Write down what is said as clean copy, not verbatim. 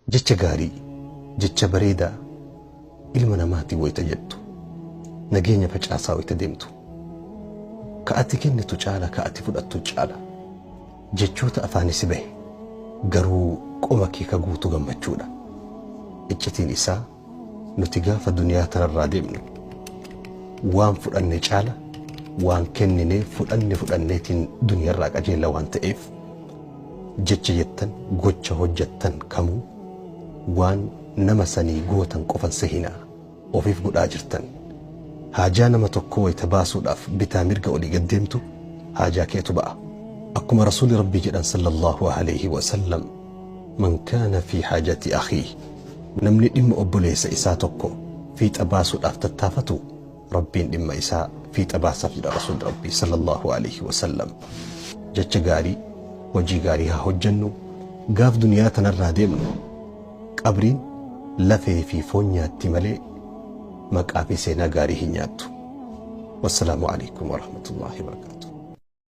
jecha gaarii, jecha bareedaa ilma namaatti wayita jettu, nageenya facaasaa wayita deemtu, ka ati kennitu caala, ka ati fudhattu caala, jechoota afaanii si bahe garuu qoma kee ka guutu gammachuudha. Iccitiin isaa nuti gaafa duniyaa tanarraa deemnu waan fudhanne caala, waan kennine fudhanneetiin duniyaarraa qajeela waan ta'eef jecha jettan, gocha hojjettan kamuu waan nama sanii gootan qofan sehinaa ofiif godhaa jirtan. Haajaa nama tokko wayita baasuudhaaf bitaa mirga olii gaddeemtu haajaa keetu ba'a. Akkuma rasuuli rabbii jedhan sallallahu alayhi wa sallam, man kaana fi haajati akhiihi, namni dhimma obboleessa isaa tokko fiixa baasuudhaaf tattaafatu rabbiin dhimma isaa fiixa baasaaf jedha rasuuli rabbii sallallahu alayhi wa sallam. Jecha gaarii, hojii gaarii haa hojjennu. Gaaf duniyaa tanarraa deemnu qabriin lafee fi foon nyaatti malee maqaa fi seenaa gaarii hin nyaattu. Wassalaamu alaykum wa rahmatullahi wa barakatuh.